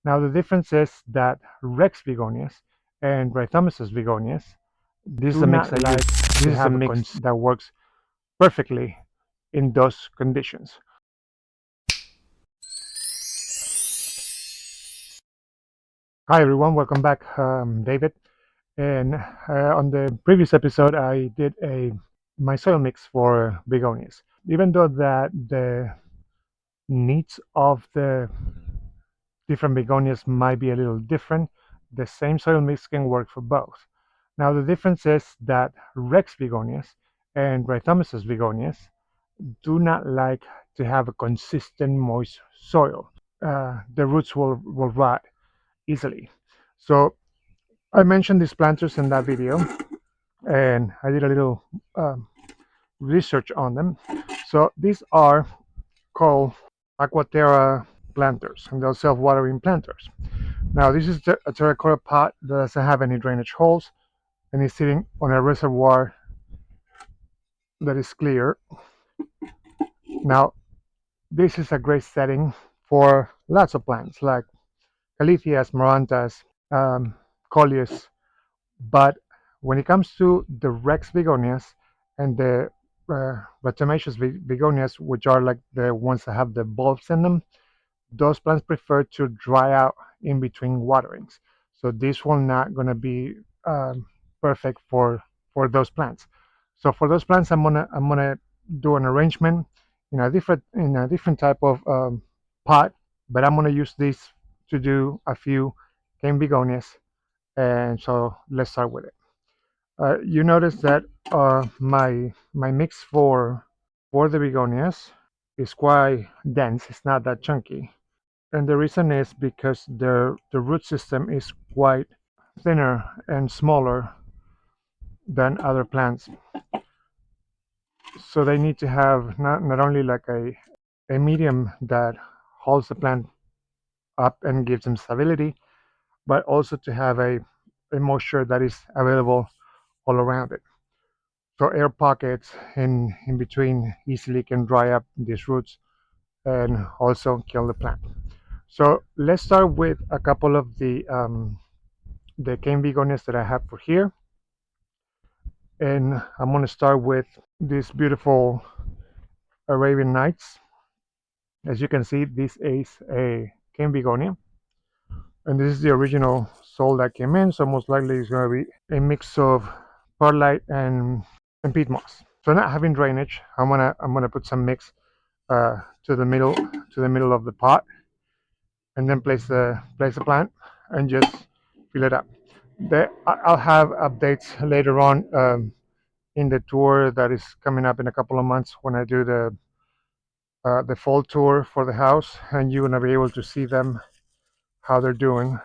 Now the difference is that Rex begonias and Rhythomesus begonias, this is a mix I use. This is a mix that works perfectly in those conditions. Hi everyone, welcome back. David, and on the previous episode I did my soil mix for begonias. Even though that the needs of the different begonias might be a little different, the same soil mix can work for both. Now the difference is that Rex begonias and Rhythomesus begonias do not like to have a consistent moist soil. The roots will rot easily. So I mentioned these planters in that video, and I did a little research on them. So these are called Aquaterra planters, and they're self-watering planters. Now this is a terracotta pot that doesn't have any drainage holes, and is sitting on a reservoir that is clear. Now this is a great setting for lots of plants like Calithias, Marantas, Coleus, but when it comes to the Rex begonias and the Rhythomesus begonias, which are like the ones that have the bulbs in them, those plants prefer to dry out in between waterings. So this one not going to be perfect for those plants. So for those plants, I'm gonna do an arrangement in a different type of pot, but I'm gonna use this to do a few cane begonias. And so let's start with it. You notice that my mix for the begonias is quite dense. It's not that chunky, and the reason is because the root system is quite thinner and smaller than other plants. So they need to have not only like a medium that holds the plant up and gives them stability, but also to have a moisture that is available all around it. So air pockets in between easily can dry up these roots and also kill the plant. So let's start with a couple of the cane begonias that I have for here. And I'm going to start with this beautiful Arabian Nights. As you can see, this is a cane begonia, and this is the original soil that came in, so most likely it's going to be a mix of perlite and peat moss. So not having drainage, I'm gonna put some mix to the middle of the pot, and then place the plant and just fill it up. I'll have updates later on in the tour that is coming up in a couple of months when I do the fall tour for the house, and you're gonna be able to see them how they're doing,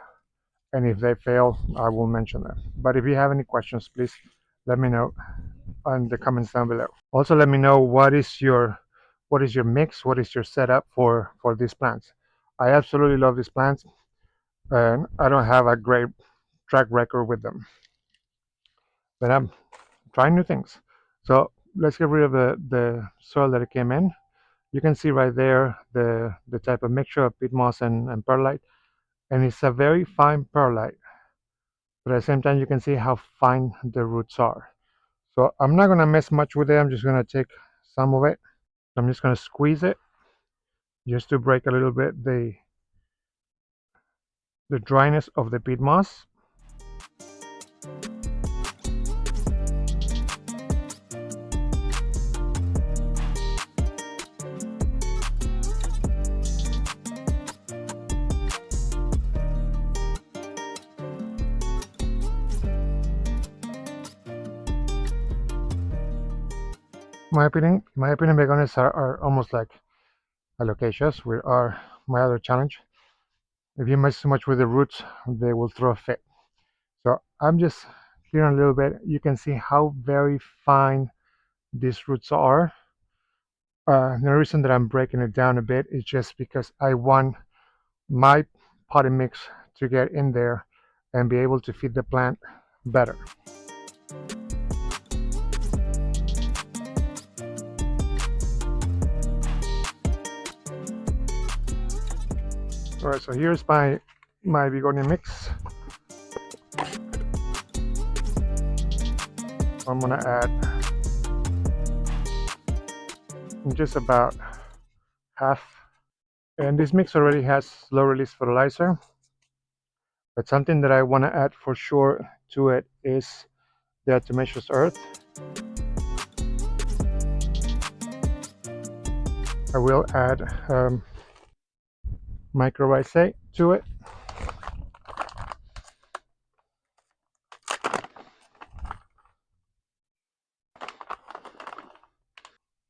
and if they fail, I will mention them. But if you have any questions, please let me know in the comments down below. Also, let me know what is your mix, what is your setup for these plants. I absolutely love these plants, and I don't have a great track record with them, but I'm trying new things. So let's get rid of the soil that it came in. You can see right there the type of mixture of peat moss and perlite, and it's a very fine perlite, but at the same time you can see how fine the roots are. So I'm not going to mess much with it. I'm just going to take some of it. I'm just going to squeeze it just to break a little bit the dryness of the peat moss. My opinion, begonias are almost like alocasias, which are my other challenge. If you mess too much with the roots, they will throw a fit. So I'm just clearing a little bit. You can see how very fine these roots are. The reason that I'm breaking it down a bit is just because I want my potting mix to get in there and be able to feed the plant better. All right, so here's my my begonia mix. I'm gonna add just about half. And this mix already has slow release fertilizer, but something that I want to add for sure to it is the diatomaceous earth. I will add mycorrhizae to it.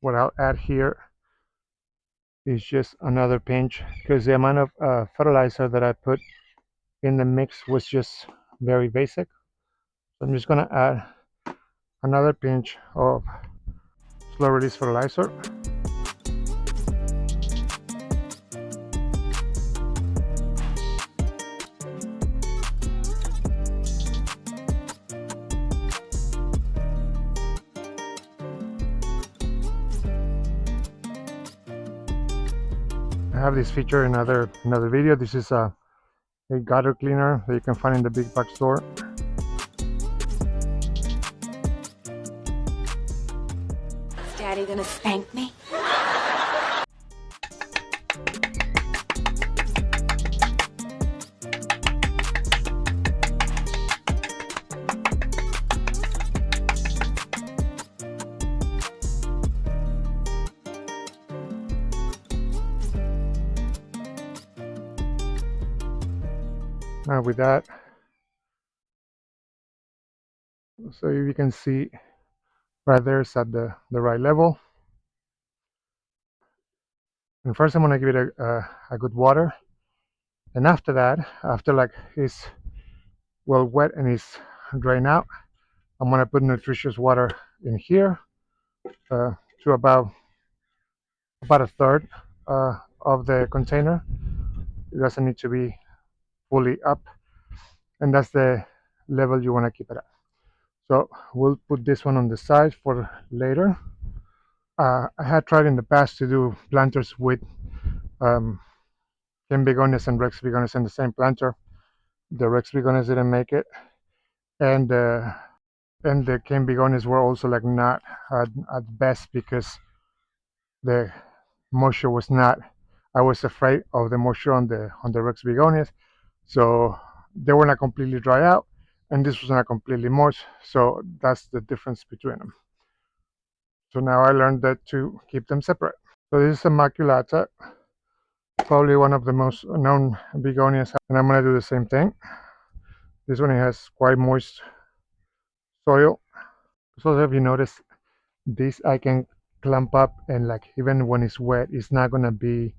What I'll add here is just another pinch, because the amount of fertilizer that I put in the mix was just very basic. So I'm just gonna add another pinch of slow release fertilizer. I have this feature in another video. This is a gutter cleaner that you can find in the big box store. Is Daddy gonna spank me? Now with that, so you can see right there it's at the right level. And first I'm gonna give it a good water. And after that, after like it's well wet and it's drained out, I'm gonna put nutritious water in here to about a third of the container. It doesn't need to be fully up, and that's the level you want to keep it at. So we'll put this one on the side for later. I had tried in the past to do planters with um, begonias and Rex begonias in the same planter. The Rex begonias didn't make it, and the cane begonias were also like not at best, because the moisture was not. I was afraid of the moisture on the Rex begonias, so they were not completely dry out, and this was not completely moist. So that's the difference between them. So now I learned that to keep them separate. So this is a maculata, probably one of the most known begonias, and I'm gonna do the same thing. This one has quite moist soil. So if you notice, this I can clump up, and like even when it's wet, it's not gonna be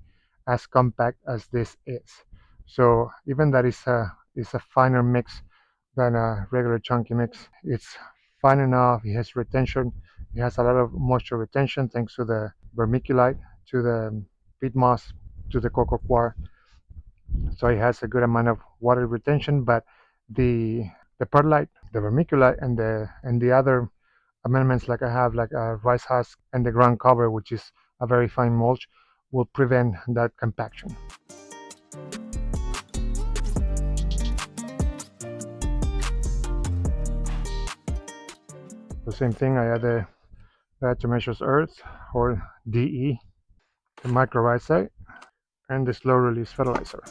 as compact as this is. So even that is a finer mix than a regular chunky mix. It's fine enough. It has retention. It has a lot of moisture retention thanks to the vermiculite, to the peat moss, to the coco coir. So it has a good amount of water retention. But the perlite, the vermiculite, and the other amendments like I have, like a rice husk and the ground cover, which is a very fine mulch, will prevent that compaction. The same thing, I add the diatomaceous earth, or DE, the mycorrhizae, and the slow release fertilizer.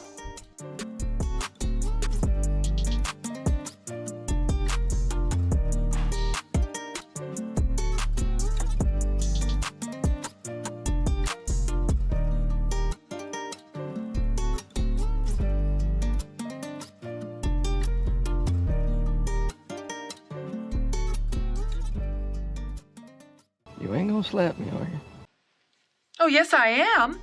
You ain't gonna slap me, are you? Oh, yes, I am.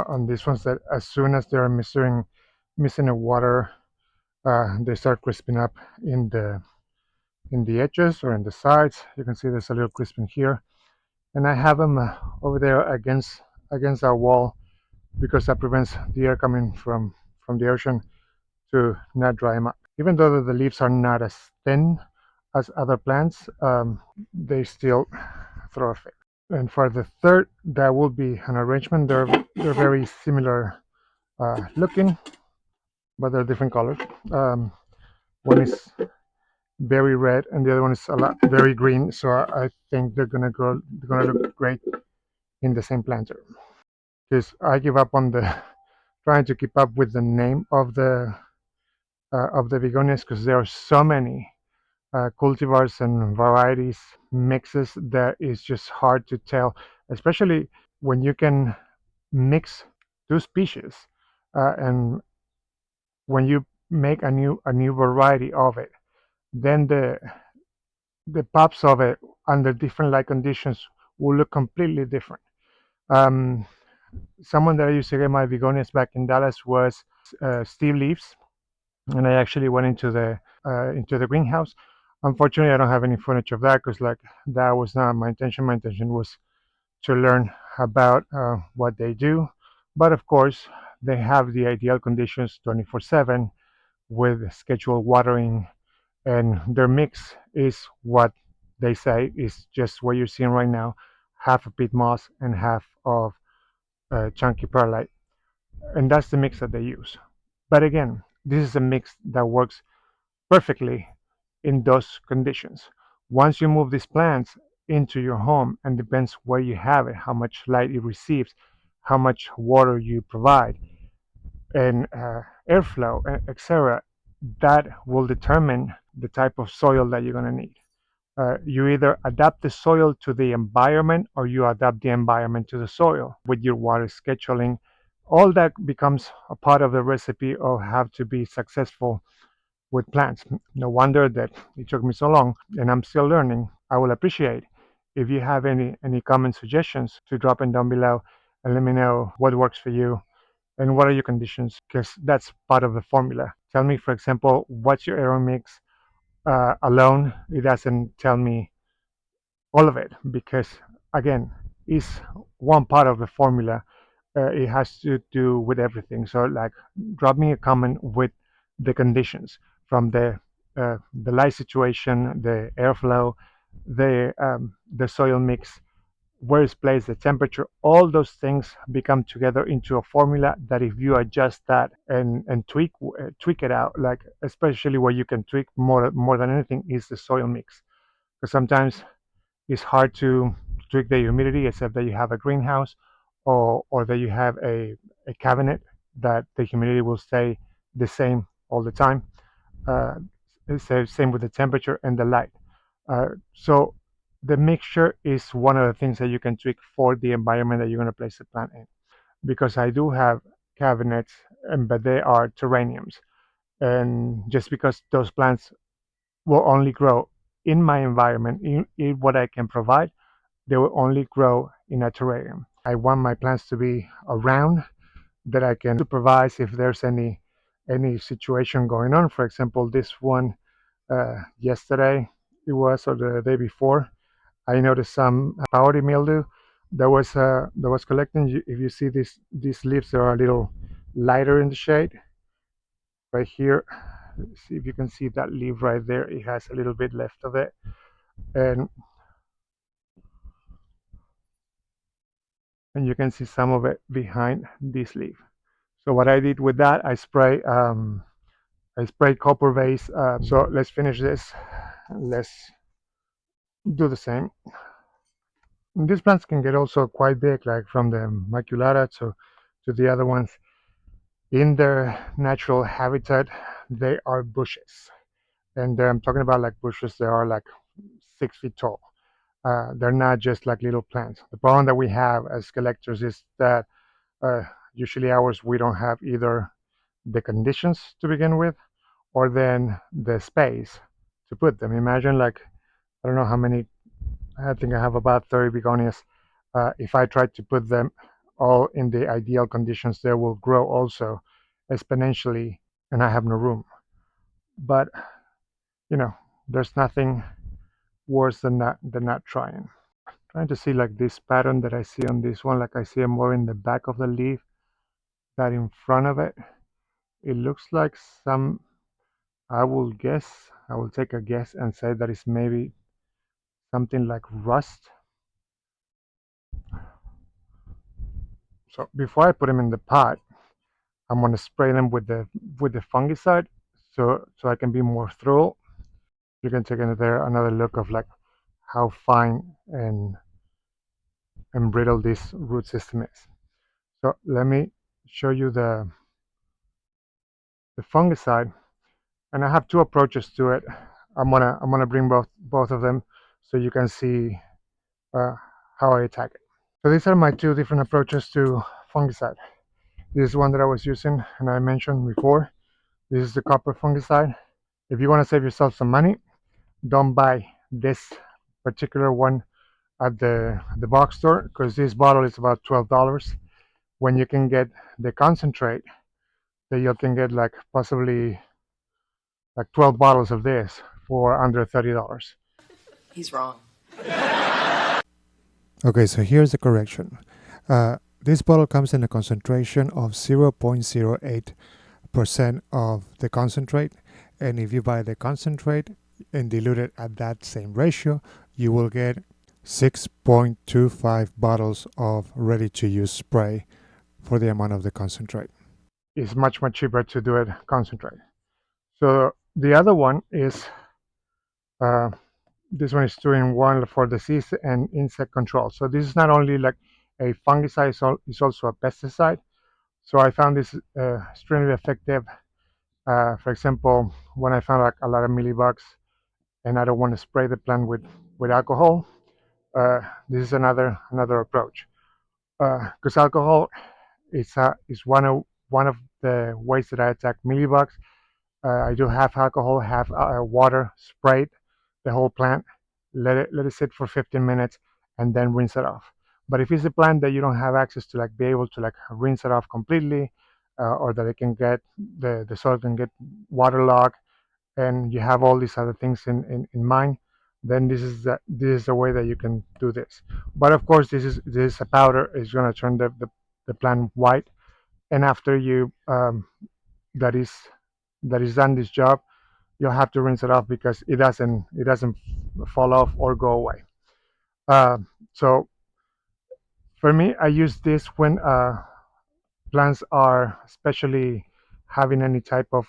On these ones, that as soon as they're missing a water, they start crisping up in the edges or in the sides. You can see there's a little crisping here. and I have them over there against our wall because that prevents the air coming from the ocean to not dry them up. Even though the leaves are not as thin as other plants, they still throw a fit. And for the third, that will be an arrangement. They're very similar looking, but they're different colors. One is very red, and the other one is a lot very green. So I think they're gonna grow. They're gonna look great in the same planter. Because I give up on the trying to keep up with the name of the begonias because there are so many cultivars and varieties mixes that is just hard to tell, especially when you can mix two species and when you make a new variety of it, then the pops of it under different light conditions will look completely different. Um, Someone that I used to get my begonias back in Dallas was Steve Leaves, and I actually went into the greenhouse. Unfortunately, I don't have any footage of that because like that was not my intention. My intention was to learn about what they do, but of course, they have the ideal conditions 24/7 with scheduled watering, and their mix is what they say is just what you're seeing right now, half of peat moss and half of chunky perlite, and that's the mix that they use. But again, this is a mix that works perfectly in those conditions. Once you move these plants into your home, and depends where you have it, how much light it receives, how much water you provide, and airflow, etc., that will determine the type of soil that you're going to need. You either adapt the soil to the environment or you adapt the environment to the soil with your water scheduling. All that becomes a part of the recipe of how to be successful with plants. No wonder that it took me so long and I'm still learning. I will appreciate if you have any comment suggestions to drop them down below and let me know what works for you and what are your conditions because that's part of the formula. Tell me, for example, what's your aero mix alone. It doesn't tell me all of it because again, it's one part of the formula. It has to do with everything. So like, drop me a comment with the conditions from the light situation, the airflow, the soil mix, where it's placed, the temperature, all those things become together into a formula that if you adjust that and tweak it out, like especially where you can tweak more than anything is the soil mix. Because sometimes it's hard to tweak the humidity except that you have a greenhouse or that you have a cabinet that the humidity will stay the same all the time. Uh, it's the same with the temperature and the light. So the mixture is one of the things that you can tweak for the environment that you're going to place the plant in. Because I do have cabinets, but they are terrariums. And just because those plants will only grow in my environment, in what I can provide, they will only grow in a terrarium. I want my plants to be around that I can supervise if there's any situation going on. For example, this one yesterday it was or the day before, I noticed some powdery mildew that was collecting. If you see these leaves, they are a little lighter in the shade. Right here, let's see if you can see that leaf right there. It has a little bit left of it, and you can see some of it behind this leaf. So what I did with that, I spray copper base. So let's finish this. Let's do the same. And these plants can get also quite big, like from the maculata to the other ones. In their natural habitat, they are bushes, and I'm talking about like bushes. They are like 6 feet tall. They're not just like little plants. The problem that we have as collectors is that uh, usually ours we don't have either the conditions to begin with, or then the space to put them. Imagine like I don't know how many. I think I have about 30 begonias. If I try to put them all in the ideal conditions, they will grow also exponentially, and I have no room. But you know, there's nothing worse than not trying. Trying to see like this pattern that I see on this one, like I see it more in the back of the leaf than in front of it. It looks like some, I will guess, I will take a guess and say that it's maybe something like rust. So before I put them in the pot, I'm gonna spray them with the fungicide, so I can be more thorough. You can take another look of like how fine and brittle this root system is. So let me show you the fungicide, and I have two approaches to it. I'm gonna bring both of them so you can see uh, how I attack it. So these are my two different approaches to fungicide. This is one that I was using and I mentioned before. This is the copper fungicide. If you want to save yourself some money, don't buy this particular one at the box store, because this bottle is about $12 when you can get the concentrate that you can get like possibly like 12 bottles of this for under $30. He's wrong. Okay, so here's the correction. This bottle comes in a concentration of 0.08% of the concentrate, and if you buy the concentrate and dilute it at that same ratio, you will get 6.25 bottles of ready-to-use spray for the amount of the concentrate. It's much cheaper to do it concentrate. So the other one is uh, this one is 2-in-1 for disease and insect control. So this is not only like a fungicide, it's also a pesticide. So I found this extremely effective. For example, when I found like a lot of mealybugs and I don't want to spray the plant with alcohol, uh, this is another approach. Because alcohol is one of the ways that I attack mealybugs. I do half alcohol, half water, sprayed the whole plant, let it sit for 15 minutes, and then rinse it off. But if it's a plant that you don't have access to, like be able to like rinse it off completely, or that it can get the soil can get waterlogged, and you have all these other things in mind, then this is the way that you can do this. But of course, this is a powder. It's going to turn the plant white, and after you that is that is done this job, you'll have to rinse it off because it doesn't fall off or go away. Uh, so for me, I use this when plants are especially having any type of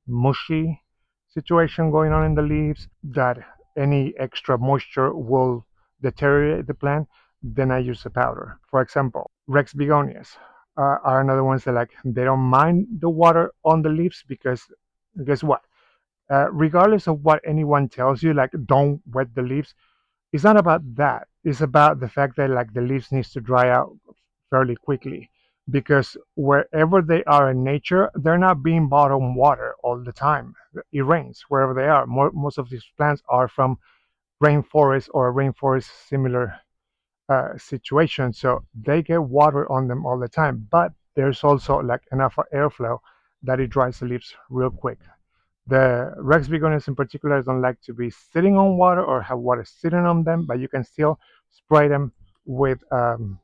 mushy situation going on in the leaves, that any extra moisture will deteriorate the plant. Then I use a powder. For example, Rex begonias are another ones that like they don't mind the water on the leaves because guess what? Regardless of what anyone tells you, like don't wet the leaves, it's not about that. It's about the fact that like the leaves needs to dry out fairly quickly, because wherever they are in nature, they're not being bottom water all the time. It rains wherever they are. Most of these plants are from rainforest or rainforest similar situation, so they get water on them all the time. But there's also like enough airflow that it dries the leaves real quick. The Rex begonias in particular don't like to be sitting on water or have water sitting on them, but you can still spray them with um,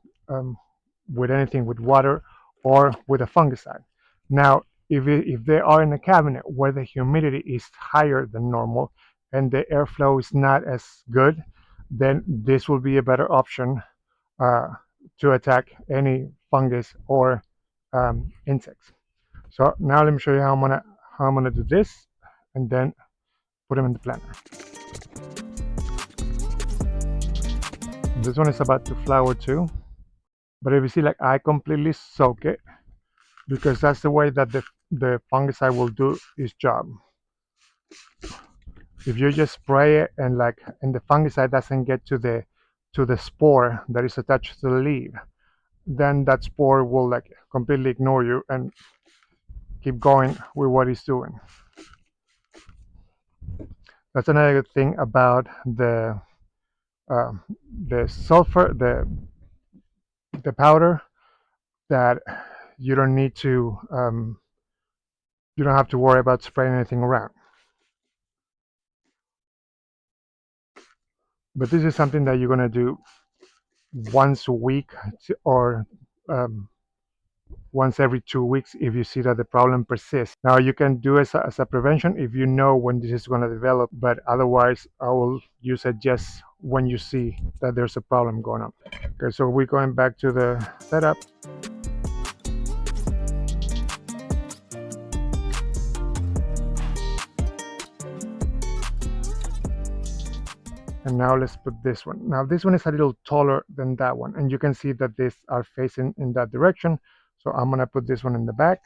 with anything with water or with a fungicide. Now, if they are in a cabinet where the humidity is higher than normal and the airflow is not as good, then this will be a better option uh, to attack any fungus or insects. So now let me show you how I'm gonna do this, and then put them in the planter. This one is about to flower too, but if you see, like I completely soak it because that's the way that the fungicide will do its job. If you just spray it and the fungicide doesn't get to the spore that is attached to the leaf, then that spore will like completely ignore you and keep going with what it's doing. That's another good thing about um, the sulfur, the powder, that you don't need to you don't have to worry about spraying anything around. But this is something that you're gonna do once a week or um, once every 2 weeks if you see that the problem persists. Now you can do as a prevention if you know when this is going to develop, but otherwise I will use it just when you see that there's a problem going on. Okay, so we're going back to the setup. And now let's put this one. Now this one is a little taller than that one, and you can see that these are facing in that direction. So I'm gonna put this one in the back.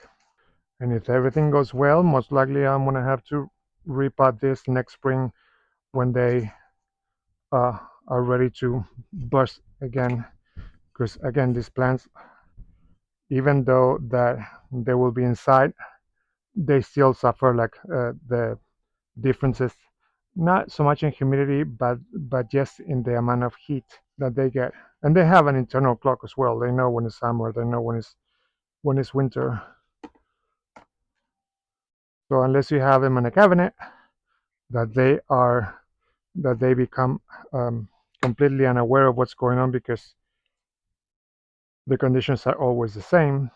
And if everything goes well, most likely I'm gonna have to repot this next spring when they uh, are ready to burst again. Because again, these plants, even though that they will be inside, they still suffer like the differences, not so much in humidity, but just in the amount of heat that they get. And they have an internal clock as well. They know when it's summer. They know when it's winter. So unless you have them in a cabinet, that they become um, completely unaware of what's going on because the conditions are always the same,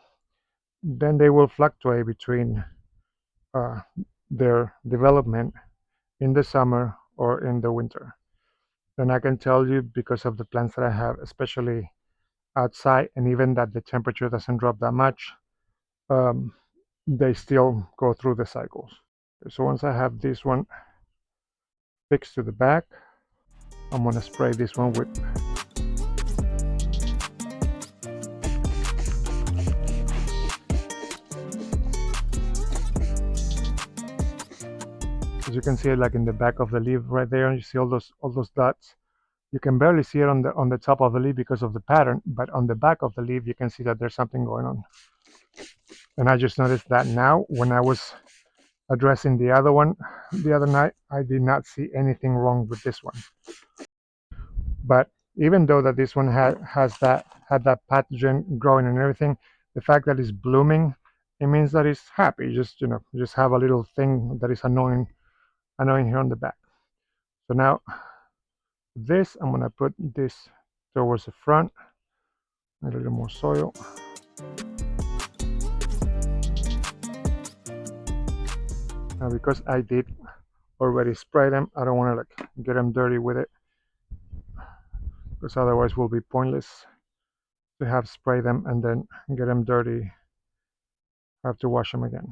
then they will fluctuate between uh, their development in the summer or in the winter. And I can tell you because of the plants that I have, especially outside, and even that the temperature doesn't drop that much, um, they still go through the cycles. So once I have this one fixed to the back, I'm gonna spray this one with. As you can see, like in the back of the leaf right there, and you see all those dots. You can barely see it on the top of the leaf because of the pattern, but on the back of the leaf, you can see that there's something going on. And I just noticed that now when I was addressing the other one the other night, I did not see anything wrong with this one. But even though that this one had that pathogen growing and everything, the fact that it's blooming, it means that it's happy. Just just have a little thing that is annoying here on the back. So now this, I'm gonna put this towards the front, a little more soil. Now because I did already spray them, I don't want to like get them dirty with it because otherwise it will be pointless to have spray them and then get them dirty. I have to wash them again.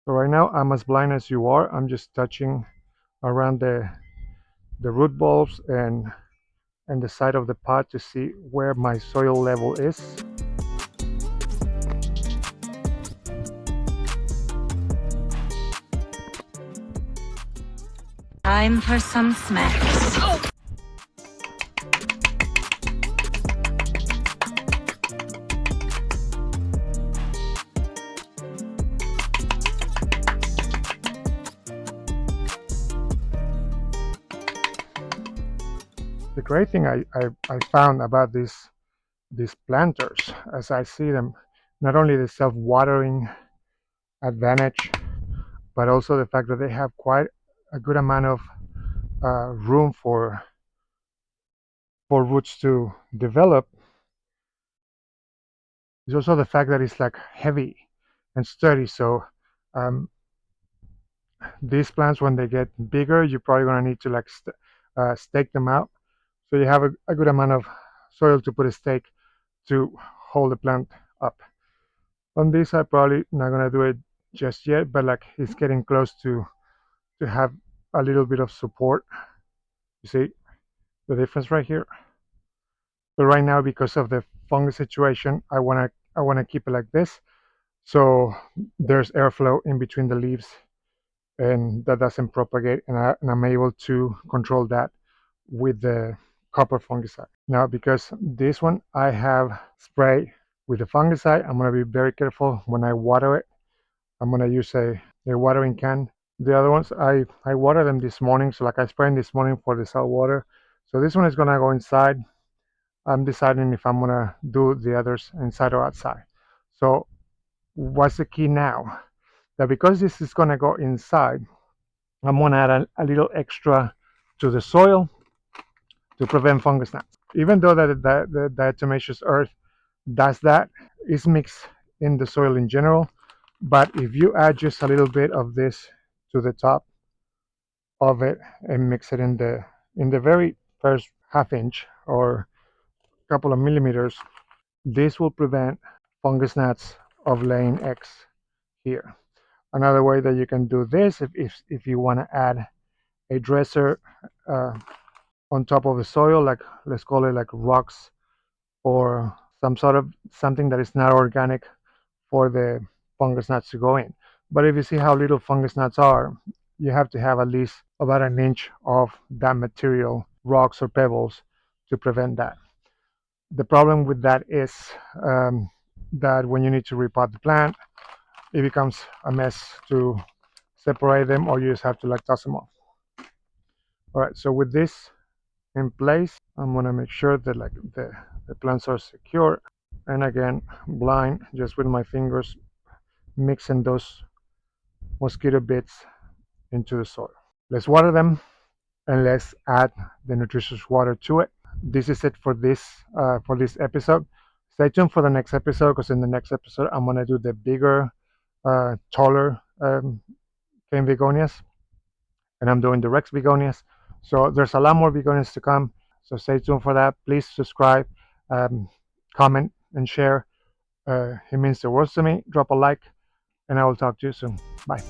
So right now I'm as blind as you are. I'm just touching around the root bulbs and the side of the pot to see where my soil level is. Time for some smacks. The great thing I found about these planters, as I see them, not only the self-watering advantage, but also the fact that they have quite a good amount of room for roots to develop, is also the fact that it's like heavy and sturdy. So um, these plants, when they get bigger, you're probably gonna need to like stake them out. So you have a good amount of soil to put a stake to hold the plant up. On this, I probably not gonna do it just yet, but like it's getting close to have a little bit of support. You see the difference right here. But right now, because of the fungus situation, I wanna keep it like this, so there's airflow in between the leaves, and that doesn't propagate, and I'm able to control that with the copper fungicide. Now, because this one I have spray with the fungicide, I'm gonna be very careful when I water it. I'm gonna use a watering can. The other ones, I water them this morning, so like I sprayed this morning for the salt water. So this one is gonna go inside. I'm deciding if I'm gonna do the others inside or outside. So what's the key now? That because this is gonna go inside, I'm gonna add a little extra to the soil to prevent fungus gnats. Even though the diatomaceous earth does that, it's mixed in the soil in general. But if you add just a little bit of this to the top of it and mix it in the very first half inch or couple of millimeters, this will prevent fungus gnats of laying eggs here. Another way that you can do this, if you want to add a dresser uh, on top of the soil, like let's call it like rocks or some sort of something that is not organic for the fungus gnats to go in. But if you see how little fungus gnats are, you have to have at least about an inch of that material, rocks or pebbles, to prevent that. The problem with that is that when you need to repot the plant, it becomes a mess to separate them, or you just have to like toss them off. All right, so with this in place, I'm gonna make sure that like the plants are secure. And again, blind, just with my fingers, mixing those mosquito bits into the soil. Let's water them and let's add the nutritious water to it. This is it for this episode. Stay tuned for the next episode, because in the next episode I'm gonna do the bigger, taller cane begonias, and I'm doing the Rex begonias. So there's a lot more begonias to come. So stay tuned for that. Please subscribe, um, comment, and share. It means the world to me. Drop a like, and I will talk to you soon. Bye.